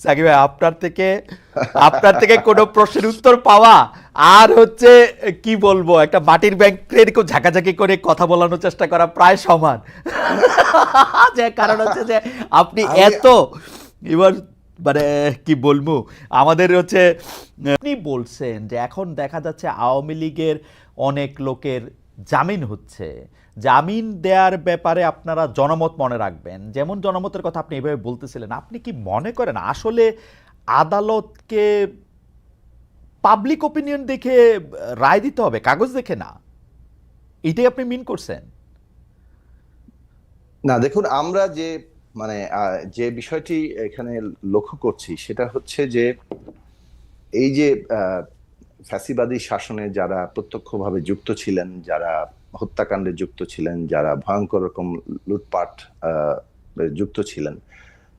সাকিব ভাই, আপনার থেকে কোনো প্রশ্নের উত্তর পাওয়া আর হচ্ছে কি বলবো, একটা মাটির ব্যাংকের কেউ ঝাঁকাঝাঁকি করে কথা বলানোর চেষ্টা করা প্রায় সমান। যে কারণ হচ্ছে যে আপনি আমি এত এবার মানে কি বলবো, আমাদের হচ্ছে আপনি বলছেন যে এখন দেখা যাচ্ছে আওয়ামী লীগের অনেক লোকের জামিন হচ্ছে, জামিন দেওয়ার ব্যাপারে আপনারা জনমত মনে রাখবেন, যেমন জনমতের কথা আপনি এভাবে বলতেছিলেন, আপনি কি মনে করেন আসলে আদালতকে পাবলিক ওপিনিয়ন দেখে রায় দিতে হবে, কাগজ দেখে না? এটাই আপনি মিন করছেন? না, দেখুন, আমরা যে মানে যে বিষয়টি এখানে লক্ষ্য করছি সেটা হচ্ছে যে এই যে ফ্যাসিবাদী শাসনে যারা প্রত্যক্ষভাবে যুক্ত ছিলেন, যারা হত্যাকাণ্ডে যুক্ত ছিলেন, যারা ভয়ঙ্কর রকম লুটপাট যুক্ত ছিলেন,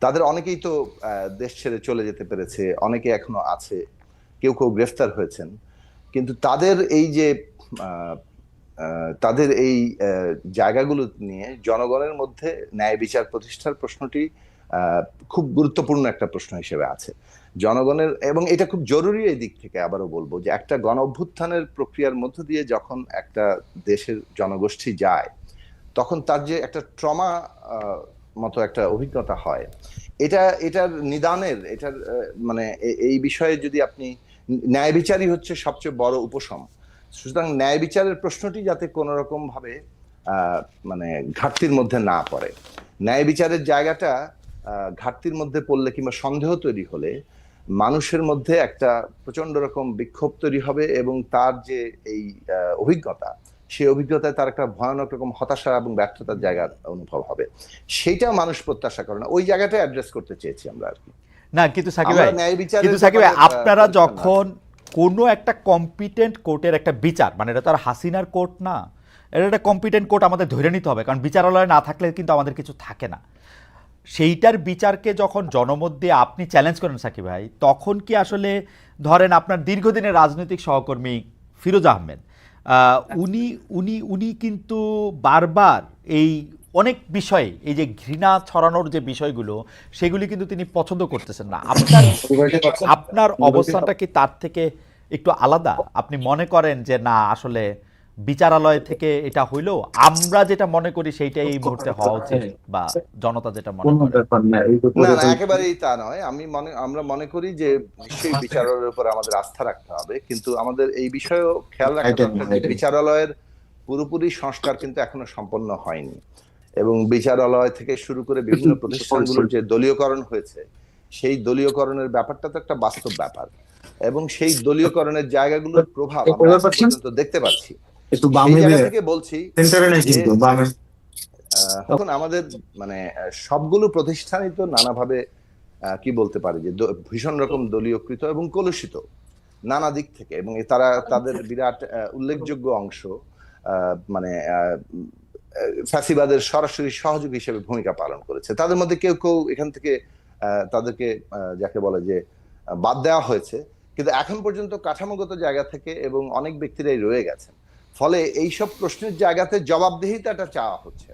তাদের অনেকেই তো দেশ ছেড়ে চলে যেতে পেরেছে, অনেকে এখনো আছে, কেউ কেউ গ্রেফতার হয়েছেন। কিন্তু তাদের এই যে আহ, তাদের এই জায়গাগুলো নিয়ে জনগণের মধ্যে ন্যায় বিচার প্রতিষ্ঠার প্রশ্নটি খুব গুরুত্বপূর্ণ একটা প্রশ্ন হিসেবে আছে জনগণের, এবং এটা খুব জরুরি। এই দিক থেকে আবারও বলবো যে একটা গণ অভ্যুত্থানের প্রক্রিয়ার মধ্য দিয়ে যখন একটা দেশের জনগোষ্ঠী যায়, তখন তার যে একটা ট্রমা মতো একটা অভিজ্ঞতা হয়, এটার নিদানের, এটার মানে এই বিষয়ে যদি আপনি, ন্যায় বিচারই হচ্ছে সবচেয়ে বড় উপশম। সুতরাং ন্যায় বিচারের প্রশ্নটি যাতে কোনো রকম ভাবে মানে ঘাটতির মধ্যে না পড়ে, ন্যায় বিচারের জায়গাটা ঘাটতির মধ্যে পড়লে কিংবা সন্দেহ তৈরি হলে মানুষের মধ্যে একটা প্রচন্ড রকম বিক্ষোভ তৈরি হবে, এবং তার যে এই অভিজ্ঞতা, সেই অভিজ্ঞতায় তার একটা ভয়ানক রকম হতাশা এবং ব্যর্থতার জায়গা অনুভব হবে। সেটা মানুষ প্রত্যাশা করে না, ওই জায়গাটা অ্যাড্রেস করতে চেয়েছি আমরা আর কি। না কিন্তু সাকিব আমরা ভাই, ন্যায় কিন্তু বিচারের সাকিব ভাই ব্যাপারে আপনারা পরিষ্কার না। যখন কোনো একটা কম্পিটেন্ট কোর্টের একটা বিচার, মানে এটা তো আর হাসিনার কোর্ট না, এটা একটা কম্পিটেন্ট কোর্ট আমাদের ধরে নিতে হবে, কারণ বিচারালয় না থাকলে কিন্তু আমাদের কিছু থাকে না। সেইটার বিচারকে যখন জনমত দিয়ে আপনি চ্যালেঞ্জ করেন সাকিব ভাই, তখন কি আসলে ধরেন আপনার দীর্ঘদিনের রাজনৈতিক সহকর্মী ফিরোজ আহমেদ, উনি উনি উনি কিন্তু বারবার এই অনেক বিষয়ে এই যে ঘৃণা ছড়ানোর যে বিষয়গুলো, সেগুলি কিন্তু তিনি পছন্দ করতেছেন না। আপনার আপনার অবস্থানটা কি তার থেকে একটু আলাদা? আপনি মনে করেন যে না আসলে বিচারালয় থেকে এটা হইলো আমরা যেটা মনে করি সেইটাই এই মুহূর্তে হওয়া উচিত, বা জনতা যেটা মনে করে? না না, একেবারেই তা নয়। আমরা মনে করি যে নিশ্চয়ই বিচারালয়ের উপর আমাদের আস্থা রাখতে হবে, কিন্তু আমাদের এই বিষয়েও খেয়াল রাখা দরকার যে বিচারালয়ের পুরোপুরি সংস্কার কিন্তু এখনো সম্পন্ন হয়নি, এবং বিচারালয় থেকে শুরু করে বিভিন্ন প্রতিষ্ঠানগুলোর যে দলীয়করণ হয়েছে, সেই দলীয়করণের ব্যাপারটা তো একটা বাস্তব ব্যাপার, এবং সেই দলীয়করণের জায়গাগুলোর প্রভাব আমরা এখন পর্যন্ত দেখতে পাচ্ছি। সেই জায়গা থেকে বলছি যে এখন আমাদের মানে সবগুলো প্রতিষ্ঠানই তো নানাভাবে কি বলতে পারি যে ভীষণ রকম দলীয়কৃত এবং কলুষিত নানা দিক থেকে, এবং তারা তাদের বিরাট উল্লেখযোগ্য অংশ মানে ফ্যাসিবাদের সরাসরি সহযোগী হিসেবে ভূমিকা পালন করেছে। তাদের মধ্যে কেউ কেউ এখান থেকে তাদেরকে যাকে বলে যে বাদ দেওয়া হয়েছে, কিন্তু এখন পর্যন্ত কাঠামোগত জায়গা থেকে এবং অনেক ব্যক্তিরাই রয়ে গেছেন। ফলে এইসব প্রশ্নের জায়গাতে জবাবদিহিতাটা চাওয়া হচ্ছে।